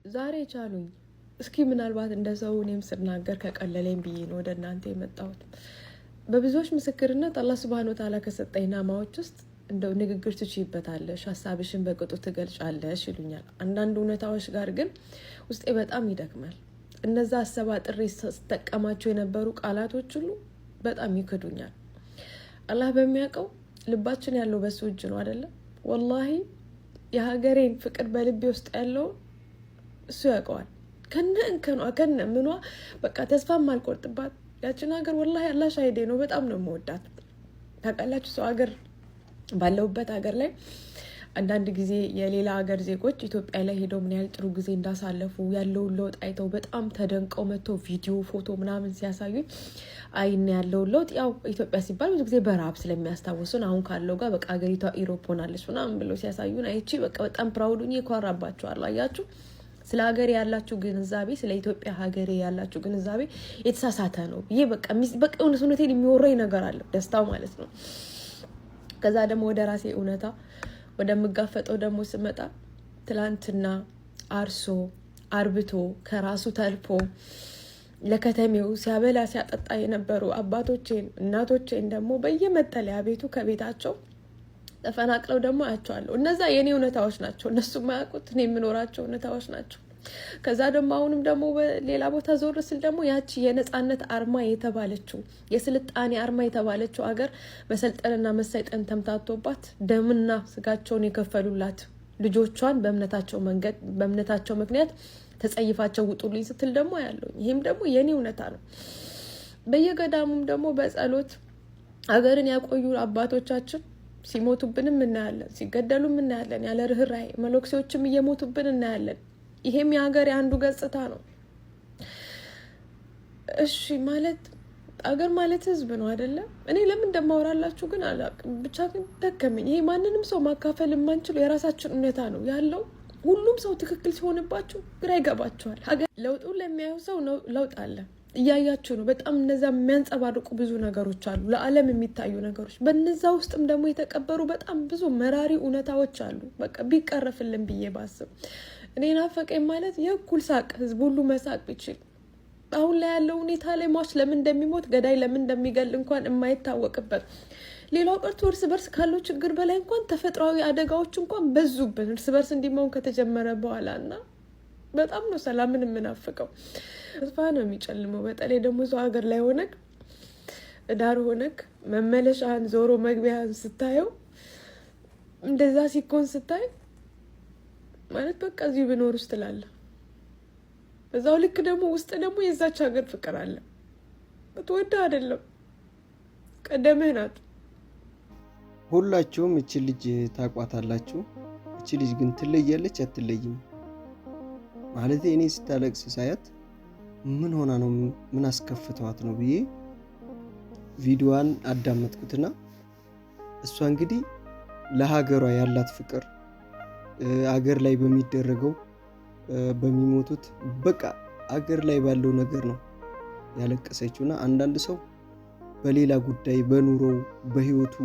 ዛሬ ቻሉኝ። እስኪ ምናልባት እንደሰው እኔም ስናገር ከቀለለኝ ብዬ ነው ወደ እናንተ የመጣሁት። በብዙዎች ምስክርነት አላህ ሱብሃነሁ ወተዓላ ከሰጠኝ ናማዎች ውስጥ እንደው ንግግር ትችይበታለሽ፣ ሀሳብሽን በቅጡ ትገልጫለሽ ይሉኛል። አንዳንድ እውነታዎች ጋር ግን ውስጤ በጣም ይደክማል። እነዛ አሰባጥሬ ስጠቀማቸው የነበሩ ቃላቶች ሁሉ በጣም ይክዱኛል። አላህ በሚያውቀው ልባችን ያለው በሱ እጅ ነው አይደለም? ወላሂ የሀገሬን ፍቅር በልቤ ውስጥ ያለውን እሱ ያውቀዋል። ከነ እንከኗ ከነ ምኗ በቃ ተስፋ ማልቆርጥባት ያችን ሀገር ወላሂ አላህ ሻሂዴ ነው። በጣም ነው የምወዳት። ታውቃላችሁ ሰው ሀገር ባለውበት ሀገር ላይ አንዳንድ ጊዜ የሌላ ሀገር ዜጎች ኢትዮጵያ ላይ ሄደው ምን ያህል ጥሩ ጊዜ እንዳሳለፉ ያለውን ለውጥ አይተው በጣም ተደንቀው መጥተው ቪዲዮ ፎቶ ምናምን ሲያሳዩኝ አይን ያለውን ለውጥ ያው ኢትዮጵያ ሲባል ብዙ ጊዜ በረሃብ ስለሚያስታውሱን አሁን ካለው ጋር በቃ ሀገሪቷ ኢሮፕ ሆናለች ምናምን ብለው ሲያሳዩን አይቺ በቃ በጣም ፕራውዱኝ ይኮራባቸዋለሁ። አያችሁ ስለ ሀገሬ ያላችሁ ግንዛቤ፣ ስለ ኢትዮጵያ ሀገሬ ያላችሁ ግንዛቤ የተሳሳተ ነው። ይሄ በቃ እውነቴን የሚወረኝ ነገር አለ ደስታው ማለት ነው። ከዛ ደግሞ ወደ ራሴ እውነታ ወደምጋፈጠው ደግሞ ስመጣ ትላንትና አርሶ አርብቶ ከራሱ ተልፎ ለከተሜው ሲያበላ ሲያጠጣ የነበሩ አባቶቼን እናቶቼን ደግሞ በየመጠለያ ቤቱ ከቤታቸው ተፈናቅለው ደግሞ አያቸዋለሁ። እነዛ የኔ እውነታዎች ናቸው። እነሱ የማያውቁት እኔ የምኖራቸው እውነታዎች ናቸው። ከዛ ደግሞ አሁንም ደግሞ ሌላ ቦታ ዞር ስል ደግሞ ያቺ የነጻነት አርማ የተባለችው የስልጣኔ አርማ የተባለችው ሀገር መሰልጠንና መሰይጠን ተምታቶባት ደምና ስጋቸውን የከፈሉላት ልጆቿን በእምነታቸው ምክንያት ተጸይፋቸው ውጡልኝ ስትል ደግሞ ያለው ይሄም ደግሞ የኔ እውነታ ነው። በየገዳሙም ደግሞ በጸሎት ሀገርን ያቆዩ አባቶቻችን ሲሞቱብንም እናያለን፣ ሲገደሉም እናያለን። ያለ ርህራሄ መለክሲዎችም እየሞቱብን እናያለን። ይሄም የሀገር አንዱ ገጽታ ነው። እሺ ማለት አገር ማለት ህዝብ ነው አይደለም? እኔ ለምን እንደማወራላችሁ ግን አላውቅም። ብቻ ግን ደከመኝ። ይሄ ማንንም ሰው ማካፈል የማንችለው የራሳችን እውነታ ነው ያለው። ሁሉም ሰው ትክክል ሲሆንባችሁ ግራ ይገባችኋል። ሀገር ለውጡን ለሚያዩ ሰው ለውጥ አለ፣ እያያችሁ ነው። በጣም እነዛ የሚያንጸባርቁ ብዙ ነገሮች አሉ፣ ለዓለም የሚታዩ ነገሮች። በነዛ ውስጥም ደግሞ የተቀበሩ በጣም ብዙ መራሪ እውነታዎች አሉ። በቃ ቢቀረፍልን ብዬ ባስብ እኔ ናፈቀኝ ማለት የእኩል ሳቅ ህዝብ ሁሉ መሳቅ ቢችል። አሁን ላይ ያለው ሁኔታ ላይ ሟች ለምን እንደሚሞት ገዳይ ለምን እንደሚገል እንኳን የማይታወቅበት፣ ሌላው ቀርቶ እርስ በርስ ካለው ችግር በላይ እንኳን ተፈጥሯዊ አደጋዎች እንኳን በዙብን እርስ በርስ እንዲመሆን ከተጀመረ በኋላ እና በጣም ነው ሰላምን የምናፍቀው። ተስፋ ነው የሚጨልመው። በተለይ ደግሞ ሰው ሀገር ላይ ሆነክ ዳር ሆነክ መመለሻህን ዞሮ መግቢያህን ስታየው እንደዛ ሲኮን ስታይ ማለት በቃ እዚሁ ብኖር ውስጥ ትላለ። በዛው ልክ ደግሞ ውስጥ ደግሞ የዛች ሀገር ፍቅር አለ። በተወዳ አይደለም ቀደምህ ናት። ሁላችሁም እቺ ልጅ ታቋታላችሁ። እቺ ልጅ ግን ትለያለች አትለይም? ማለት እኔ ስታለቅስ ሳያት ምን ሆና ነው ምን አስከፍተዋት ነው ብዬ ቪዲዮዋን አዳመጥኩትና እሷ እንግዲህ ለሀገሯ ያላት ፍቅር አገር ላይ በሚደረገው በሚሞቱት በቃ አገር ላይ ባለው ነገር ነው ያለቀሰችውና አንዳንድ ሰው በሌላ ጉዳይ በኑሮው በህይወቱ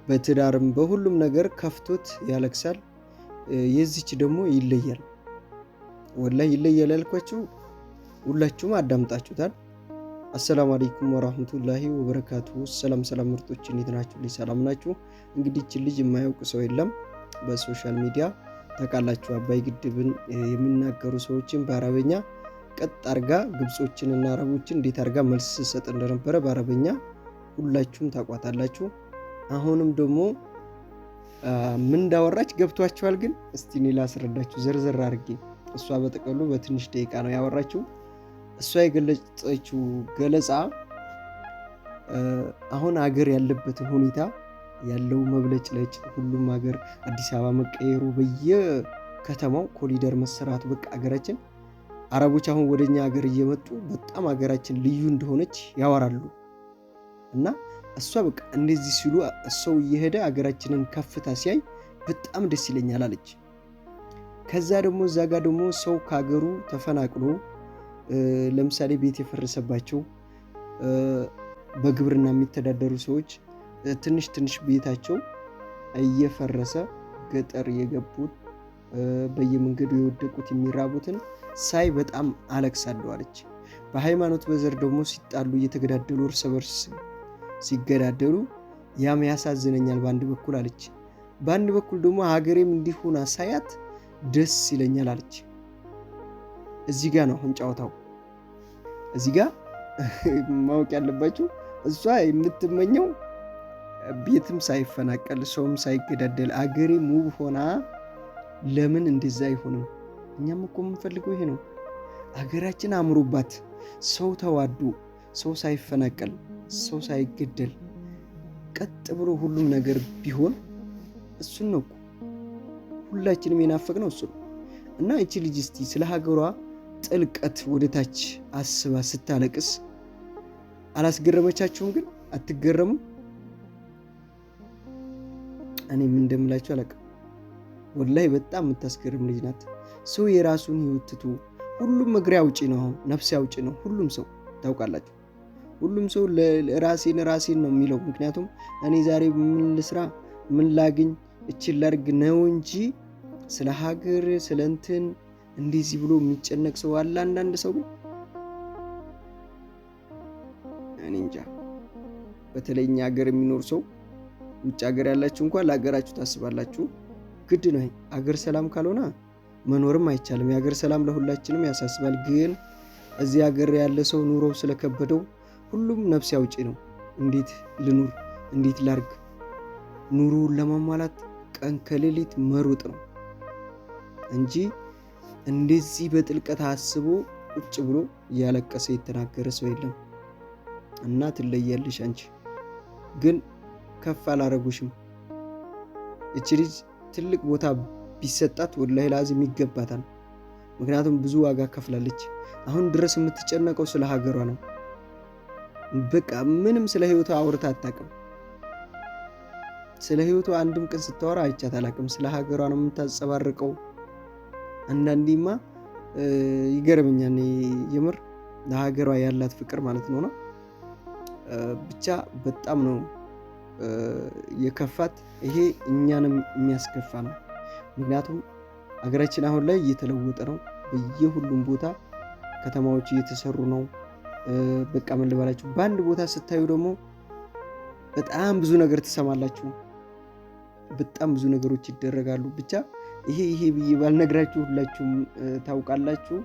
በትዳርም በሁሉም ነገር ከፍቶት ያለቅሳል። የዚች ደግሞ ይለያል። ወላሂ ይለያል ያልኳችሁ ሁላችሁም አዳምጣችሁታል። አሰላሙ አለይኩም ወራህመቱላሂ ወበረካቱሁ። ሰላም ምርጦች እንዴት ናችሁ? ሰላም ናችሁ? እንግዲህ እቺ ልጅ የማያውቅ ሰው የለም በሶሻል ሚዲያ ታውቃላችሁ። አባይ ግድብን የሚናገሩ ሰዎችን በአረበኛ ቀጥ አርጋ ግብጾችንና አረቦችን እንዴት አርጋ መልስ ሰጥ እንደነበረ በአረበኛ ሁላችሁም ታውቋታላችሁ። አሁንም ደግሞ ምን እንዳወራች ገብቷችኋል? ግን እስቲ እኔ ላስረዳችሁ ዘርዘር አድርጌ። እሷ በጥቅሉ በትንሽ ደቂቃ ነው ያወራችው። እሷ የገለጸችው ገለጻ አሁን አገር ያለበትን ሁኔታ ያለው መብለጭለጭ፣ ሁሉም ሀገር አዲስ አበባ መቀየሩ፣ በየከተማው ኮሪደር መሰራቱ፣ በቃ ሀገራችን አረቦች አሁን ወደኛ ሀገር እየመጡ በጣም ሀገራችን ልዩ እንደሆነች ያወራሉ። እና እሷ በቃ እንደዚህ ሲሉ ሰው እየሄደ ሀገራችንን ከፍታ ሲያይ በጣም ደስ ይለኛል አለች። ከዛ ደግሞ እዛ ጋር ደግሞ ሰው ከሀገሩ ተፈናቅሎ ለምሳሌ ቤት የፈረሰባቸው በግብርና የሚተዳደሩ ሰዎች ትንሽ ቤታቸው እየፈረሰ ገጠር የገቡት በየመንገዱ የወደቁት የሚራቡትን ሳይ በጣም አለቅሳለሁ አለች። በሃይማኖት በዘር ደግሞ ሲጣሉ እየተገዳደሉ እርስ በርስ ሲገዳደሉ ያም ያሳዝነኛል በአንድ በኩል አለች። በአንድ በኩል ደግሞ ሀገሬም እንዲሁን ሳያት ደስ ይለኛል አለች። እዚህ ጋ ነው አሁን ጨዋታው። እዚህ ጋ ማወቅ ያለባችሁ እሷ የምትመኘው ቤትም ሳይፈናቀል ሰውም ሳይገዳደል አገሬም ውብ ሆና ለምን እንደዛ አይሆንም? እኛም እኮ የምንፈልገው ይሄ ነው። አገራችን አምሮባት ሰው ተዋዶ ሰው ሳይፈናቀል ሰው ሳይገደል ቀጥ ብሎ ሁሉም ነገር ቢሆን እሱን ነው ሁላችንም የናፈቅነው እሱ ነው። እና እቺ ልጅ እስቲ ስለ ሀገሯ ጥልቀት ወደታች አስባ ስታለቅስ አላስገረመቻችሁም? ግን አትገረሙ? እኔ ምን እንደምላችሁ አላውቅም። ወላሂ በጣም የምታስገርም ልጅ ናት። ሰው የራሱን ህይወት ትቶ ሁሉም እግሬ አውጪ ነው፣ አሁን ነፍሴ አውጪ ነው ሁሉም ሰው ታውቃላችሁ። ሁሉም ሰው ራሴን ነው የሚለው። ምክንያቱም እኔ ዛሬ ምን ልስራ ምን ላግኝ እችል ላድርግ ነው እንጂ ስለ ሀገር ስለ እንትን እንደዚህ ብሎ የሚጨነቅ ሰው አለ። አንዳንድ ሰው ግን እኔ እንጃ። በተለይ እኛ ሀገር የሚኖር ሰው ውጭ ሀገር ያላችሁ እንኳን ለሀገራችሁ ታስባላችሁ። ግድ ነው። ሀገር ሰላም ካልሆነ መኖርም አይቻልም። የሀገር ሰላም ለሁላችንም ያሳስባል። ግን እዚህ ሀገር ያለ ሰው ኑሮው ስለከበደው ሁሉም ነፍስ ያውጪ ነው። እንዴት ልኑር እንዴት ላርግ፣ ኑሮውን ለማሟላት ቀን ከሌሊት መሮጥ ነው እንጂ እንደዚህ በጥልቀት አስቦ ቁጭ ብሎ እያለቀሰ የተናገረ ሰው የለም። እና ትለያለሽ አንቺ ግን ከፍ አላረጉሽም። እቺ ልጅ ትልቅ ቦታ ቢሰጣት ወላሂ ላዚም ይገባታል። ምክንያቱም ብዙ ዋጋ ከፍላለች። አሁን ድረስ የምትጨነቀው ስለ ሀገሯ ነው። በቃ ምንም ስለ ህይወቷ አውርታ አታውቅም። ስለ ህይወቷ አንድም ቀን ስታወራ አይቻት አላውቅም። ስለ ሀገሯ ነው የምታጸባርቀው። አንዳንዴማ ይገርመኛል የምር ለሀገሯ ያላት ፍቅር ማለት ነው። ብቻ በጣም ነው የከፋት። ይሄ እኛንም የሚያስከፋ ነው። ምክንያቱም ሀገራችን አሁን ላይ እየተለወጠ ነው። በየሁሉም ቦታ ከተማዎች እየተሰሩ ነው። በቃ ምን ልበላችሁ፣ በአንድ ቦታ ስታዩ ደግሞ በጣም ብዙ ነገር ትሰማላችሁ። በጣም ብዙ ነገሮች ይደረጋሉ። ብቻ ይሄ ብዬ ባልነግራችሁ ሁላችሁም ታውቃላችሁ።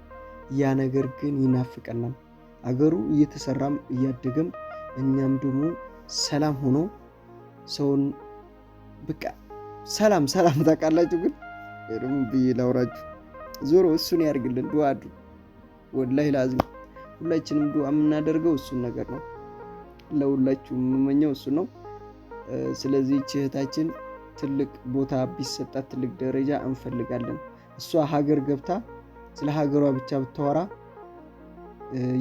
ያ ነገር ግን ይናፍቀናል። አገሩ እየተሰራም እያደገም እኛም ደግሞ ሰላም ሆኖ ሰውን በቃ ሰላም ታውቃላችሁ። ግን ደግሞ ብዬ ላውራችሁ ዞሮ እሱን ያርግልን። ዱዓ አድርጉ። ወላሂ ላዚም ሁላችንም ዱዓ የምናደርገው እሱን ነገር ነው። ለሁላችሁም የምመኘው እሱ ነው። ስለዚህ እህታችን ትልቅ ቦታ ቢሰጣት ትልቅ ደረጃ እንፈልጋለን። እሷ ሀገር ገብታ ስለ ሀገሯ ብቻ ብታወራ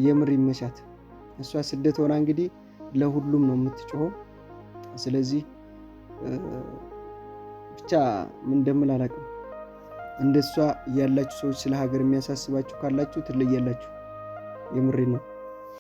የምር ይመቻት። እሷ ስደት ሆና እንግዲህ ለሁሉም ነው የምትጮኸው። ስለዚህ ብቻ ምን እንደምል አላውቅም። እንደሷ ያላችሁ ሰዎች ስለ ሀገር የሚያሳስባችሁ ካላችሁ ትለያላችሁ። የምሬ ነው።